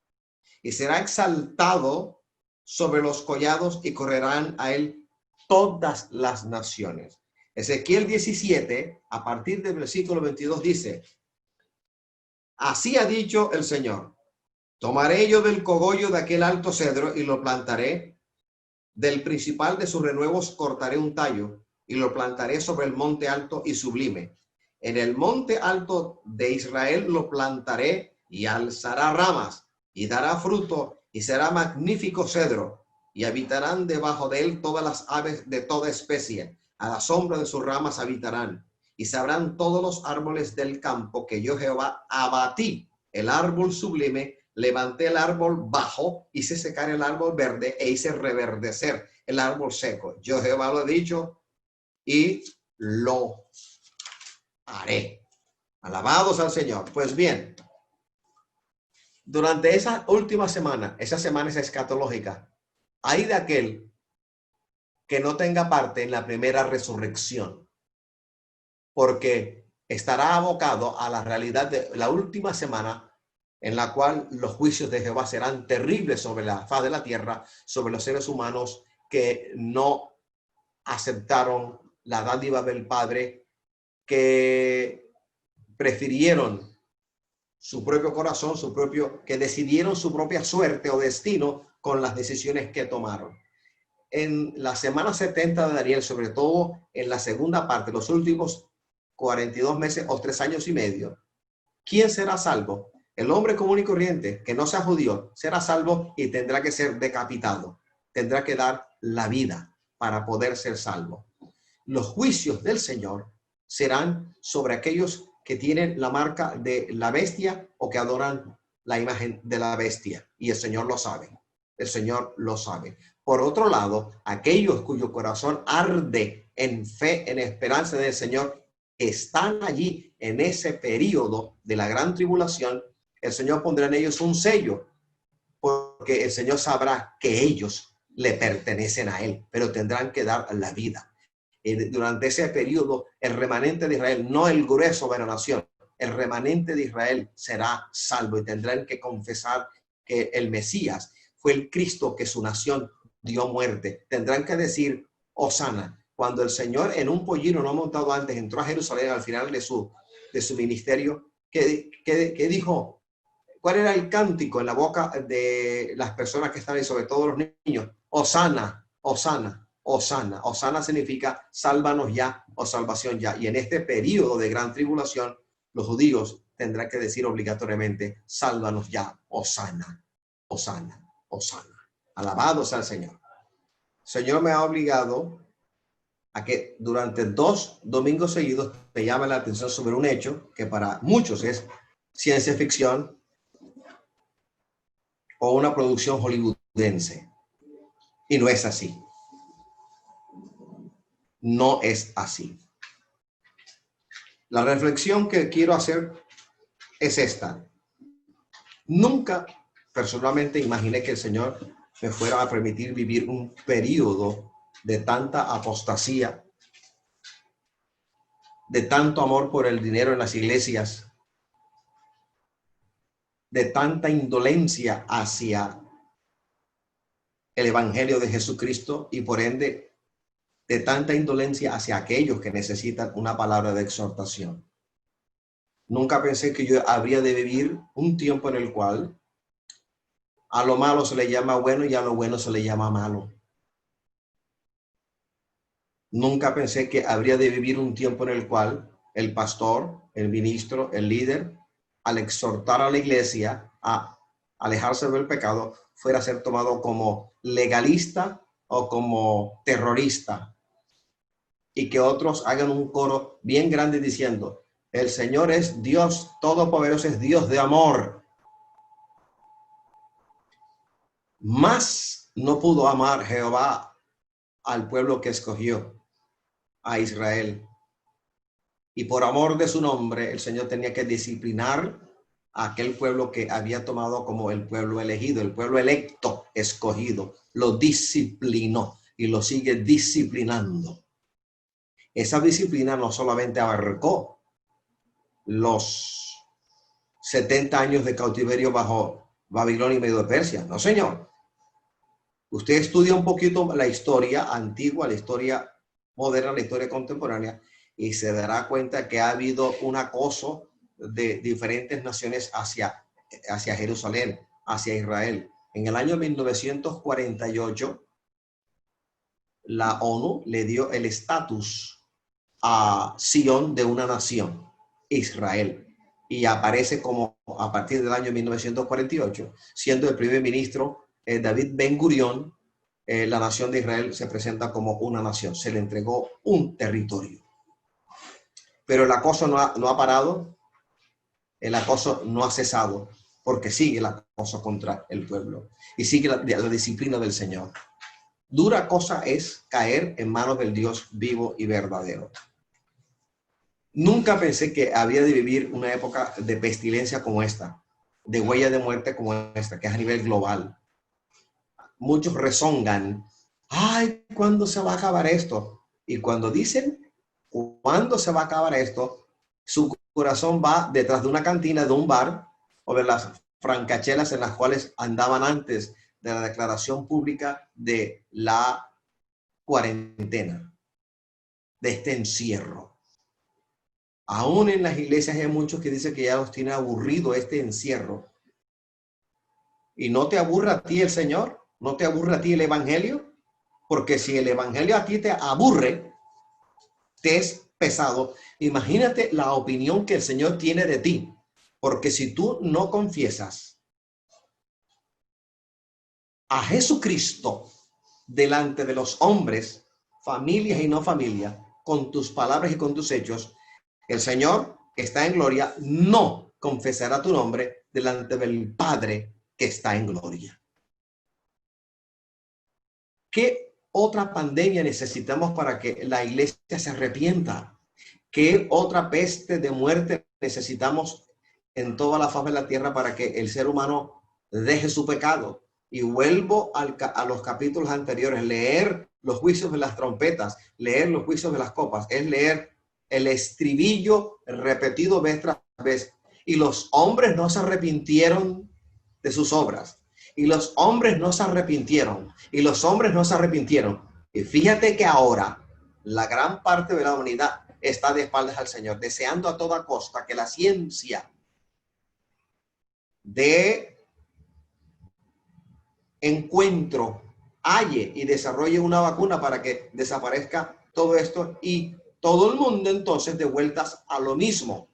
S1: y será exaltado sobre los collados y correrán a él todas las naciones. Ezequiel 17, a partir del versículo 22, dice, así ha dicho el Señor, tomaré yo del cogollo de aquel alto cedro y lo plantaré, del principal de sus renuevos cortaré un tallo y lo plantaré sobre el monte alto y sublime. En el monte alto de Israel lo plantaré y alzará ramas y dará fruto y será magnífico cedro y habitarán debajo de él todas las aves de toda especie. A la sombra de sus ramas habitarán y sabrán todos los árboles del campo que yo Jehová abatí el árbol sublime, levanté el árbol bajo, hice secar el árbol verde e hice reverdecer el árbol seco. Yo Jehová lo he dicho y lo haré. Alabados al Señor. Pues bien, durante esa última semana, esa semana es escatológica, hay de aquel que no tenga parte en la primera resurrección, porque estará abocado a la realidad de la última semana en la cual los juicios de Jehová serán terribles sobre la faz de la tierra, sobre los seres humanos que no aceptaron la dádiva del Padre, que prefirieron su propio corazón, que decidieron su propia suerte o destino con las decisiones que tomaron. En la semana 70 de Daniel, sobre todo en la segunda parte, los últimos 42 meses o 3 años y medio, ¿quién será salvo? El hombre común y corriente que no sea judío será salvo y tendrá que ser decapitado. Tendrá que dar la vida para poder ser salvo. Los juicios del Señor serán sobre aquellos que tienen la marca de la bestia o que adoran la imagen de la bestia. Y el Señor lo sabe. El Señor lo sabe. Por otro lado, aquellos cuyo corazón arde en fe, en esperanza del Señor, están allí en ese periodo de la gran tribulación, el Señor pondrá en ellos un sello, porque el Señor sabrá que ellos le pertenecen a Él, pero tendrán que dar la vida. Durante ese periodo, el remanente de Israel, no el grueso de la nación, el remanente de Israel será salvo y tendrán que confesar que el Mesías fue el Cristo que su nación dio muerte. Tendrán que decir, Hosana. Cuando el Señor en un pollino no montado antes entró a Jerusalén al final de su ministerio, ¿qué dijo? ¿Cuál era el cántico en la boca de las personas que estaban ahí, sobre todo los niños? Hosana, Hosana, Hosana. Hosana significa sálvanos ya o salvación ya. Y en este periodo de gran tribulación, los judíos tendrán que decir obligatoriamente, sálvanos ya, Hosana, Hosana, Hosana. Alabados al Señor. El Señor me ha obligado a que durante 2 domingos seguidos te llame la atención sobre un hecho que para muchos es ciencia ficción o una producción hollywoodense. Y no es así. No es así. La reflexión que quiero hacer es esta. Nunca personalmente imaginé que el Señor me fuera a permitir vivir un periodo de tanta apostasía, de tanto amor por el dinero en las iglesias, de tanta indolencia hacia el evangelio de Jesucristo y por ende de tanta indolencia hacia aquellos que necesitan una palabra de exhortación. Nunca pensé que yo habría de vivir un tiempo en el cual a lo malo se le llama bueno y a lo bueno se le llama malo. Nunca pensé que habría de vivir un tiempo en el cual el pastor, el ministro, el líder, al exhortar a la iglesia a alejarse del pecado, fuera a ser tomado como legalista o como terrorista. y que otros hagan un coro bien grande diciendo, el Señor es Dios todopoderoso, es Dios de amor. Más no pudo amar Jehová al pueblo que escogió, a Israel. Y por amor de su nombre, el Señor tenía que disciplinar a aquel pueblo que había tomado como el pueblo elegido, el pueblo electo, escogido. Lo disciplinó y lo sigue disciplinando. Esa disciplina no solamente abarcó los 70 años de cautiverio bajo Babilonia y Medio Persia. No, señor. Usted estudia un poquito la historia antigua, la historia moderna, la historia contemporánea, y se dará cuenta que ha habido un acoso de diferentes naciones hacia Jerusalén, hacia Israel. En el año 1948, la ONU le dio el estatus a Sion de una nación, Israel, y aparece como a partir del año 1948, siendo el primer ministro David Ben Gurión, la nación de Israel se presenta como una nación, se le entregó un territorio. Pero el acoso no ha parado, el acoso no ha cesado, porque sigue el acoso contra el pueblo y sigue la disciplina del Señor. Dura cosa es caer en manos del Dios vivo y verdadero. Nunca pensé que había de vivir una época de pestilencia como esta, de huella de muerte como esta, que es a nivel global. Muchos rezongan, ay, ¿cuándo se va a acabar esto? Y cuando dicen, ¿cuándo se va a acabar esto? Su corazón va detrás de una cantina, de un bar, o de las francachelas en las cuales andaban antes de la declaración pública de la cuarentena, de este encierro. Aún en las iglesias hay muchos que dicen que ya los tiene aburrido este encierro. ¿Y no te aburre a ti el Señor? ¿No te aburre a ti el Evangelio? Porque si el Evangelio a ti te aburre, te es pesado, imagínate la opinión que el Señor tiene de ti. Porque si tú no confiesas a Jesucristo delante de los hombres, familias y no familias, con tus palabras y con tus hechos, el Señor que está en gloria no confesará tu nombre delante del Padre que está en gloria. ¿Qué otra pandemia necesitamos para que la iglesia se arrepienta? ¿Qué otra peste de muerte necesitamos en toda la faz de la tierra para que el ser humano deje su pecado? Y vuelvo a los capítulos anteriores, leer los juicios de las trompetas, leer los juicios de las copas, es leer el estribillo repetido vez tras vez. Y los hombres no se arrepintieron de sus obras. Y los hombres no se arrepintieron. Y los hombres no se arrepintieron. Y fíjate que ahora la gran parte de la humanidad está de espaldas al Señor, deseando a toda costa que la ciencia de encuentro halle y desarrolle una vacuna para que desaparezca todo esto y todo el mundo entonces de vueltas a lo mismo.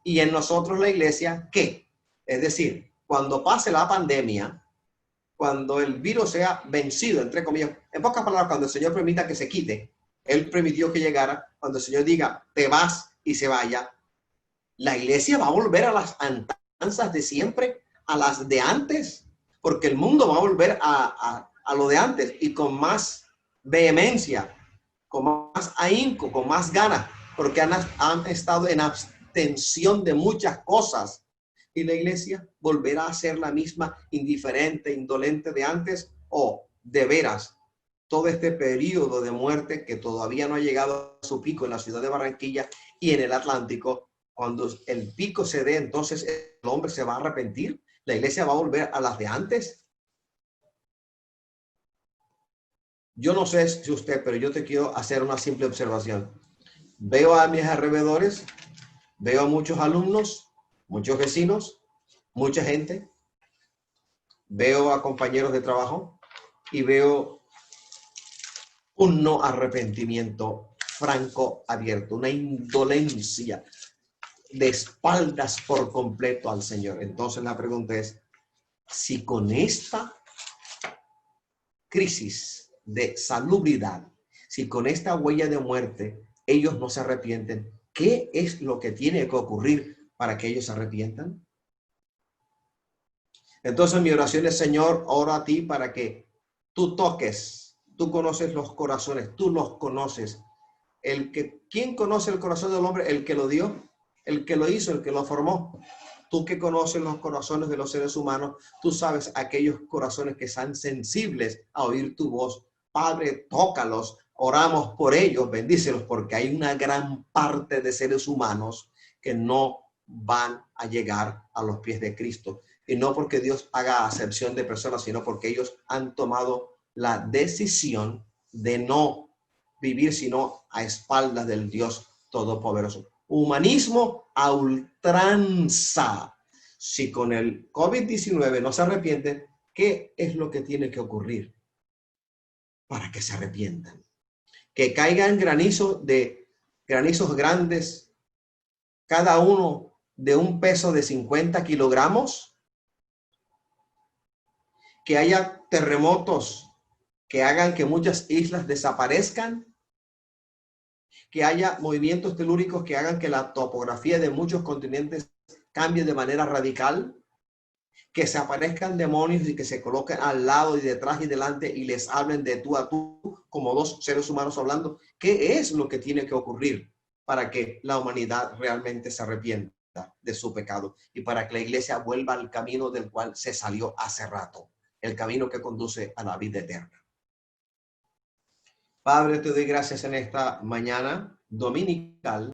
S1: Y en nosotros la iglesia, ¿qué? Es decir, cuando pase la pandemia, cuando el virus sea vencido, entre comillas, en pocas palabras, cuando el Señor permita que se quite, Él permitió que llegara, cuando el Señor diga, te vas y se vaya, la iglesia va a volver a las andanzas de siempre, a las de antes, porque el mundo va a volver a lo de antes y con más vehemencia, con más ahínco, con más ganas, porque han estado en abstención de muchas cosas. Y la iglesia volverá a ser la misma indiferente, indolente de antes, o de veras todo este periodo de muerte que todavía no ha llegado a su pico en la ciudad de Barranquilla y en el Atlántico. Cuando el pico se dé, entonces el hombre se va a arrepentir, la iglesia va a volver a las de antes. Yo no sé si usted, pero yo te quiero hacer una simple observación. Veo a mis alrededores, veo a muchos alumnos, muchos vecinos, mucha gente, veo a compañeros de trabajo y veo un no arrepentimiento franco, abierto, una indolencia de espaldas por completo al Señor. Entonces la pregunta es, si con esta crisis de salubridad, si con esta huella de muerte ellos no se arrepienten, ¿qué es lo que tiene que ocurrir para que ellos se arrepientan? Entonces mi oración es, Señor, oro a ti para que tú toques, tú conoces los corazones, tú los conoces. ¿Quién conoce el corazón del hombre? El que lo dio, el que lo hizo, el que lo formó. Tú que conoces los corazones de los seres humanos, tú sabes aquellos corazones que están sensibles a oír tu voz. Padre, tócalos, oramos por ellos, bendícelos, porque hay una gran parte de seres humanos que no van a llegar a los pies de Cristo. Y no porque Dios haga acepción de personas, sino porque ellos han tomado la decisión de no vivir sino a espaldas del Dios Todopoderoso. Humanismo a ultranza. Si con el COVID-19 no se arrepienten, ¿qué es lo que tiene que ocurrir para que se arrepientan? Que caigan granizos grandes, cada uno de un peso de 50 kilogramos, que haya terremotos que hagan que muchas islas desaparezcan, que haya movimientos telúricos que hagan que la topografía de muchos continentes cambie de manera radical, que se aparezcan demonios y que se coloquen al lado y detrás y delante y les hablen de tú a tú como dos seres humanos hablando. ¿Qué es lo que tiene que ocurrir para que la humanidad realmente se arrepienta de su pecado y para que la iglesia vuelva al camino del cual se salió hace rato, el camino que conduce a la vida eterna? Padre, te doy gracias en esta mañana dominical